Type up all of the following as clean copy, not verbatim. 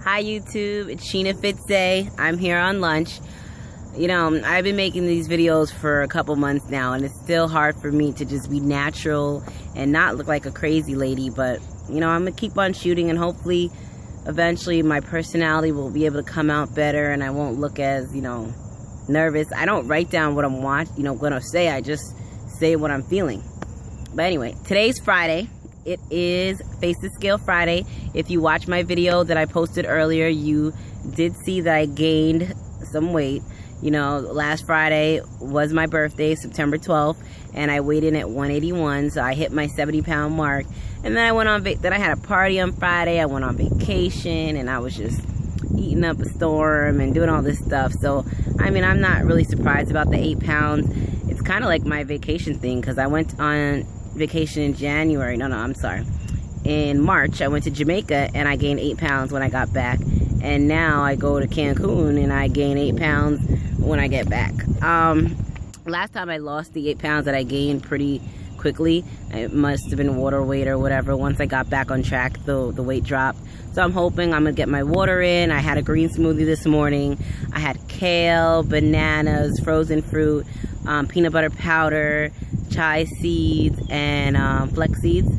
Hi YouTube, it's Sheena Fitze. I'm here on lunch. You know, I've been making these videos for a couple months now, and it's still hard for me to just be natural and not look like a crazy lady, but you know, I'm gonna keep on shooting, and hopefully eventually my personality will be able to come out better and I won't look as, you know, nervous. I don't write down what I'm gonna say. I just say what I'm feeling. But anyway, today's Friday. It is Face the Scale Friday. If you watch my video that I posted earlier, you did see that I gained some weight. You know, last Friday was my birthday, September 12th, and I weighed in at 181, so I hit my 70-pound mark. And then I went on then I had a party on Friday. I went on vacation, and I was just eating up a storm and doing all this stuff. So, I mean, I'm not really surprised about the 8 pounds. It's kind of like my vacation thing, because I went on vacation in January. In March I went to Jamaica and I gained 8 pounds when I got back, and now I go to Cancun and I gain 8 pounds when I get back. Last time I lost the 8 pounds that I gained pretty quickly. It must have been water weight or whatever. Once I got back on track, the weight dropped. So I'm hoping I'm gonna get my water in. I had a green smoothie this morning. I had kale, bananas, frozen fruit, peanut butter powder, chai seeds, and flex seeds,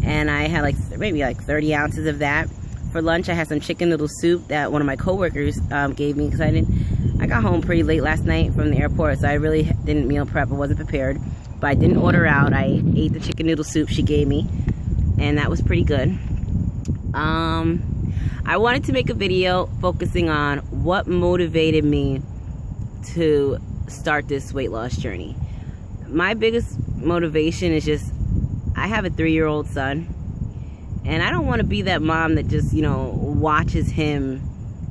and I had maybe 30 ounces of that. For lunch I had some chicken noodle soup that one of my coworkers gave me, because I got home pretty late last night from the airport, so I really didn't meal prep. I wasn't prepared, but I didn't order out. I ate the chicken noodle soup she gave me, and that was pretty good. I wanted to make a video focusing on what motivated me to start this weight loss journey. My biggest motivation is just, I have a 3-year-old son, and I don't want to be that mom that just, you know, watches him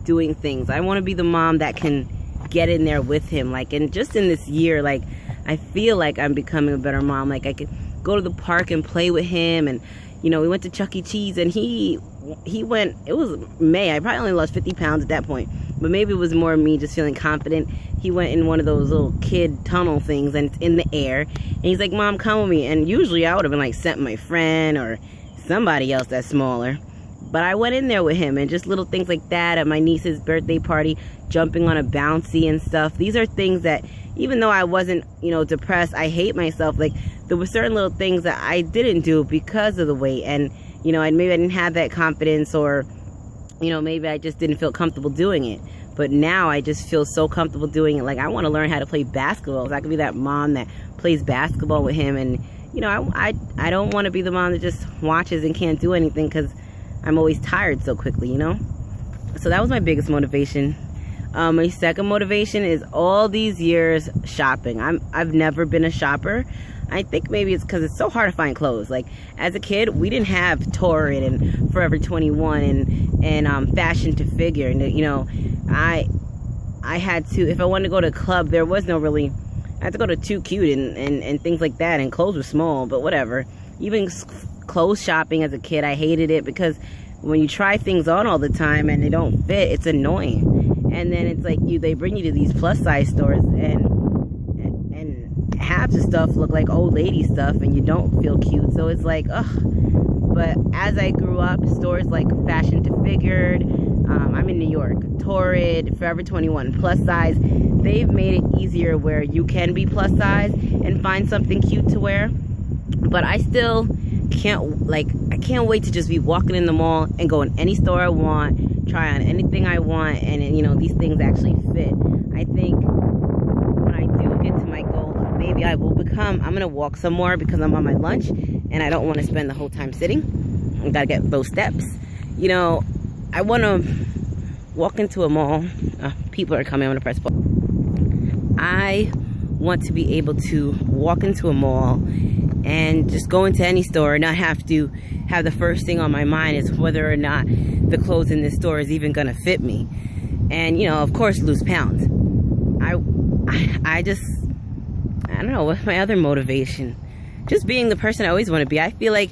doing things. I want to be the mom that can get in there with him. And just in this year, I feel like I'm becoming a better mom. I could go to the park and play with him, and you know, we went to Chuck E. Cheese, and he went, it was May, I probably only lost 50 pounds at that point, but maybe it was more me just feeling confident. He went in one of those little kid tunnel things, and it's in the air, and he's like, "Mom, come with me." And usually I would have been sent my friend or somebody else that's smaller, but I went in there with him. And just little things like that at my niece's birthday party, jumping on a bouncy and stuff. These are things that, even though I wasn't, you know, depressed, I hate myself, there were certain little things that I didn't do because of the weight. And you know, maybe I didn't have that confidence, or you know, maybe I just didn't feel comfortable doing it. But now I just feel so comfortable doing it. I want to learn how to play basketball, so I could be that mom that plays basketball with him. And you know, I don't want to be the mom that just watches and can't do anything, because I'm always tired so quickly, you know. So that was my biggest motivation. My second motivation is all these years shopping. I've never been a shopper. I think maybe it's because it's so hard to find clothes. As a kid, we didn't have Torrid and Forever 21 and Fashion to Figure. And you know, I had to, if I wanted to go to a club, there was no really, I had to go to Too Cute and things like that, and clothes were small, but whatever. Even clothes shopping as a kid, I hated it, because when you try things on all the time and they don't fit, it's annoying. And then it's they bring you to these plus size stores, and half the stuff look like old lady stuff, and you don't feel cute. So it's ugh. But as I grew up, stores like Fashion to Figured, I'm in New York, Torrid, Forever 21, plus size, they've made it easier where you can be plus size and find something cute to wear. But I still can't, I can't wait to just be walking in the mall and go in any store I want, try on anything I want, and you know, these things actually fit. I think when I do get to my goal, maybe I will I'm gonna walk some more, because I'm on my lunch and I don't want to spend the whole time sitting. I gotta get those steps. You know, I want to walk into a mall. People are coming. I'm gonna press pause. I want to be able to walk into a mall and just go into any store and not have to have the first thing on my mind is whether or not the clothes in this store is even gonna fit me. And you know, of course, lose pounds. I don't know, what's my other motivation? Just being the person I always want to be. I feel like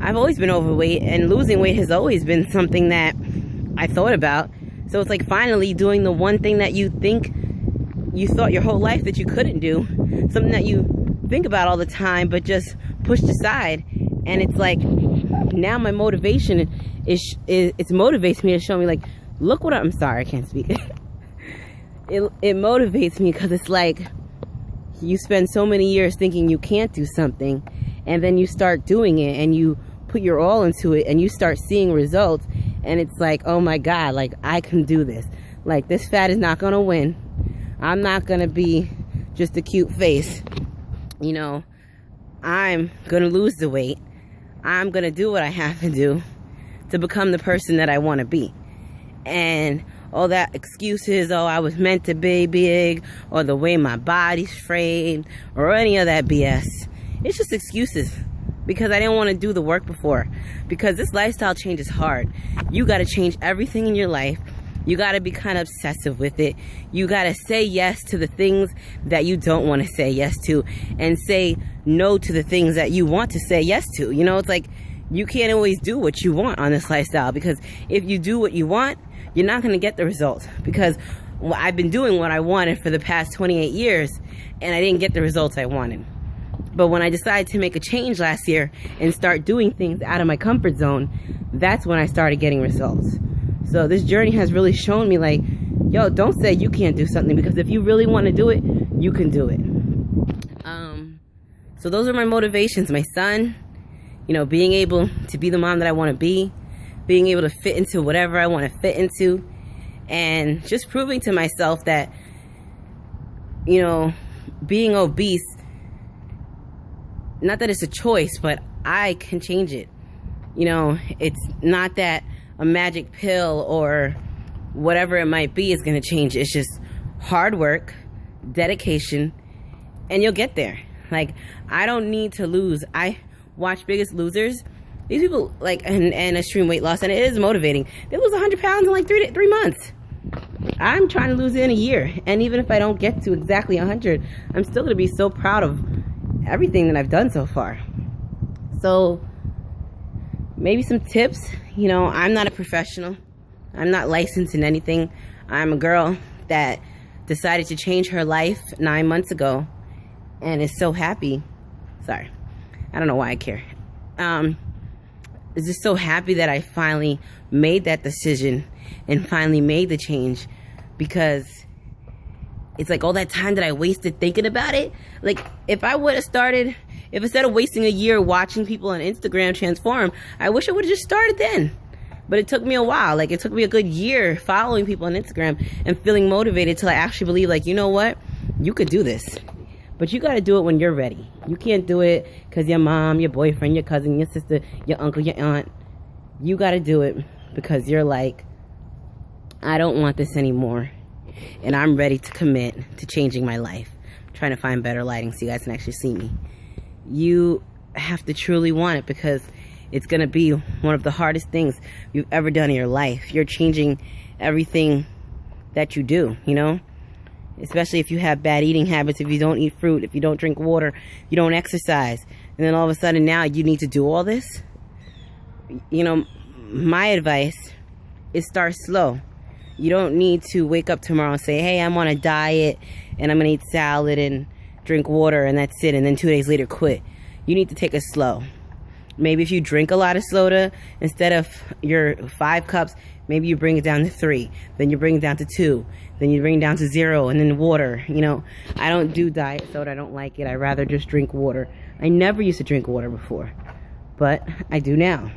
I've always been overweight, and losing weight has always been something that I thought about. So it's finally doing the one thing that you thought your whole life that you couldn't do, something that you think about all the time but just pushed aside. And it's now my motivation it motivates me to show me, like, look what I'm sorry, I can't speak. It motivates me because it's like you spend so many years thinking you can't do something, and then you start doing it and you put your all into it and you start seeing results, and it's like, oh my God, like, I can do this. Like, this fat is not gonna win. I'm not gonna be just a cute face. You know, I'm gonna lose the weight. I'm gonna do what I have to do to become the person that I want to be. And all that excuses, oh, I was meant to be big, or the way my body's framed, or any of that BS, it's just excuses, because I didn't want to do the work before. Because this lifestyle change is hard. You got to change everything in your life. You got to be kind of obsessive with it. You got to say yes to the things that you don't want to say yes to, and say no to the things that you want to say yes to. You know, it's like you can't always do what you want on this lifestyle, because if you do what you want, you're not going to get the results. Because I've been doing what I wanted for the past 28 years, and I didn't get the results I wanted. But when I decided to make a change last year and start doing things out of my comfort zone, that's when I started getting results. So this journey has really shown me, like, yo, don't say you can't do something, because if you really want to do it, you can do it. So those are my motivations. My son, you know, being able to be the mom that I want to be, being able to fit into whatever I want to fit into, and just proving to myself that, you know, being obese, not that it's a choice, but I can change it. You know, it's not that a magic pill or whatever it might be is going to change it. It's just hard work, dedication, and you'll get there. Like, I don't need to lose. I watch Biggest Losers. These people, like, and extreme weight loss, and it is motivating. They lose 100 pounds in like 3 months. I'm trying to lose it in a year. And even if I don't get to exactly 100, I'm still going to be so proud of everything that I've done so far. So maybe some tips. You know, I'm not a professional. I'm not licensed in anything. I'm a girl that decided to change her life 9 months ago and is so happy. Sorry, I don't know why I care. Is just so happy that I finally made that decision and finally made the change, because it's like all that time that I wasted thinking about it. Like, if I would have started, if instead of wasting a year watching people on Instagram transform, I wish I would have just started then. But it took me a while. Like, it took me a good year following people on Instagram and feeling motivated till I actually believe, like, you know what? You could do this. But you got to do it when you're ready. You can't do it because your mom, your boyfriend, your cousin, your sister, your uncle, your aunt. You got to do it because you're like, I don't want this anymore. And I'm ready to commit to changing my life. I'm trying to find better lighting so you guys can actually see me. You have to truly want it, because it's going to be one of the hardest things you've ever done in your life. You're changing everything that you do, you know? Especially if you have bad eating habits, if you don't eat fruit, if you don't drink water, you don't exercise. And then all of a sudden now you need to do all this. You know, my advice is start slow. You don't need to wake up tomorrow and say, hey, I'm on a diet and I'm going to eat salad and drink water and that's it. And then 2 days later quit. You need to take it slow. Maybe if you drink a lot of soda, instead of your 5 cups, maybe you bring it down to 3. Then you bring it down to 2. Then you bring it down to 0, and then water. You know, I don't do diet soda. I don't like it. I rather just drink water. I never used to drink water before, but I do now.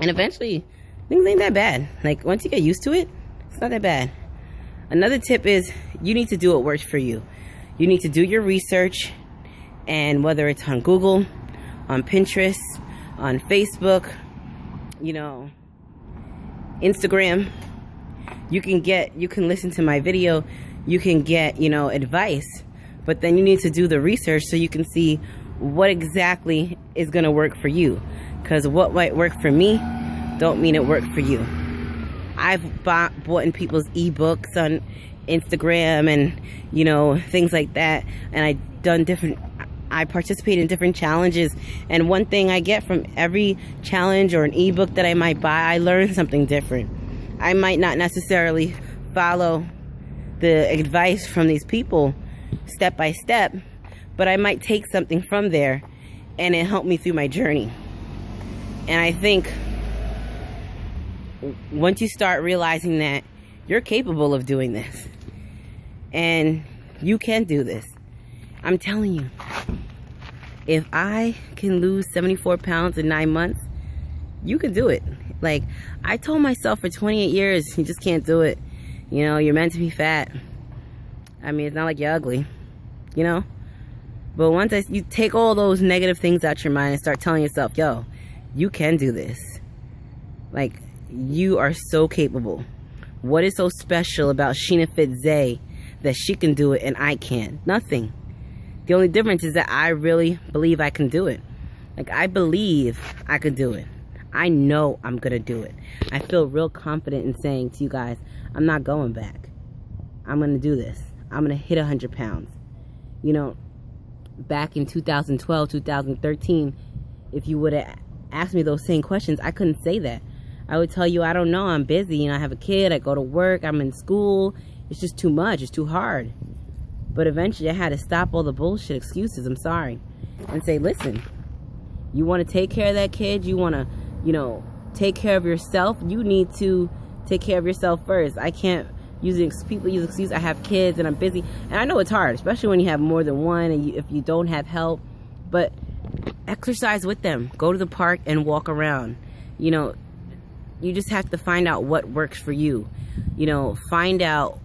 And eventually, things ain't that bad. Like, once you get used to it, it's not that bad. Another tip is you need to do what works for you. You need to do your research, and whether it's on Google, on Pinterest, on Facebook, you know, Instagram, you can listen to my video, you can get, you know, advice, but then you need to do the research so you can see what exactly is going to work for you, because what might work for me don't mean it worked for you. I've bought in people's ebooks on Instagram and, you know, things like that, and I participate in different challenges, and one thing I get from every challenge or an ebook that I might buy, I learn something different. I might not necessarily follow the advice from these people step by step, but I might take something from there and it helped me through my journey. And I think once you start realizing that you're capable of doing this and you can do this, I'm telling you, if I can lose 74 pounds in 9 months, you can do it. Like, I told myself for 28 years, you just can't do it. You know, you're meant to be fat. I mean, it's not like you're ugly, you know? But once you take all those negative things out your mind and start telling yourself, yo, you can do this. Like, you are so capable. What is so special about Sheena Fitz-Zay that she can do it and I can't? Nothing. The only difference is that I really believe I can do it. Like, I believe I can do it. I know I'm gonna do it. I feel real confident in saying to you guys, I'm not going back. I'm gonna do this. I'm gonna hit 100 pounds. You know, back in 2012, 2013, if you would have asked me those same questions, I couldn't say that. I would tell you, I don't know, I'm busy, you know, I have a kid, I go to work, I'm in school, it's just too much, it's too hard. But eventually I had to stop all the bullshit excuses, I'm sorry, and say, listen, you want to take care of that kid, you want to, you know, take care of yourself, you need to take care of yourself first. I can't people use excuse, I have kids and I'm busy, and I know it's hard, especially when you have more than one and if you don't have help, but exercise with them, go to the park and walk around. You know, you just have to find out what works for you. You know, find out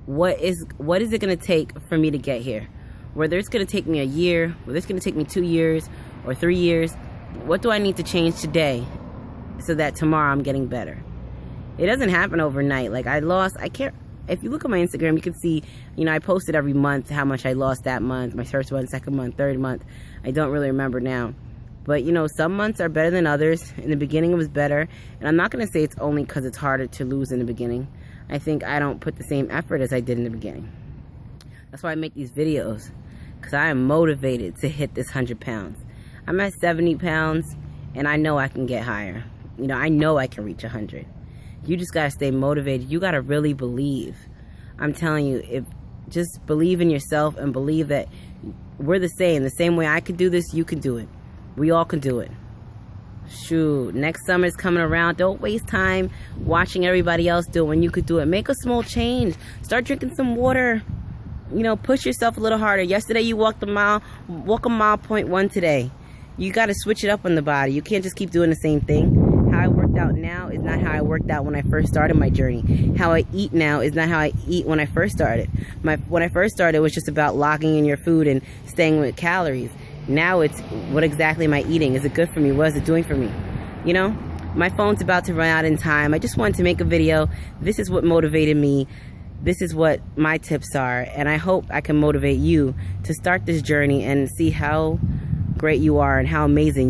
what is it going to take for me to get here, whether it's going to take me a year, whether it's going to take me 2 years or 3 years. What do I need to change today so that tomorrow I'm getting better? It doesn't happen overnight. Like, if you look at my Instagram, you can see, you know, I posted every month how much I lost that month, my first month, second month, third month. I don't really remember now. But, you know, some months are better than others. In the beginning, it was better. And I'm not going to say it's only because it's harder to lose in the beginning. I think I don't put the same effort as I did in the beginning. That's why I make these videos, because I am motivated to hit this 100 pounds. I'm at 70 pounds, and I know I can get higher. You know, I know I can reach 100. You just got to stay motivated. You got to really believe. I'm telling you, just believe in yourself and believe that we're the same. The same way I could do this, you can do it. We all can do it. Shoot, next summer is coming around. Don't waste time watching everybody else do it when you could do it. Make a small change. Start drinking some water. You know, push yourself a little harder. Yesterday you walked a mile. Walk a mile, 0.1 today. You got to switch it up on the body. You can't just keep doing the same thing. How I worked out now is not how I worked out when I first started my journey. How I eat now is not how I eat when I first started. When I first started, it was just about logging in your food and staying with calories. Now it's, what exactly am I eating? Is it good for me? What is it doing for me? You know, my phone's about to run out in time. I just wanted to make a video. This is what motivated me. This is what my tips are. And I hope I can motivate you to start this journey and see how great you are and how amazing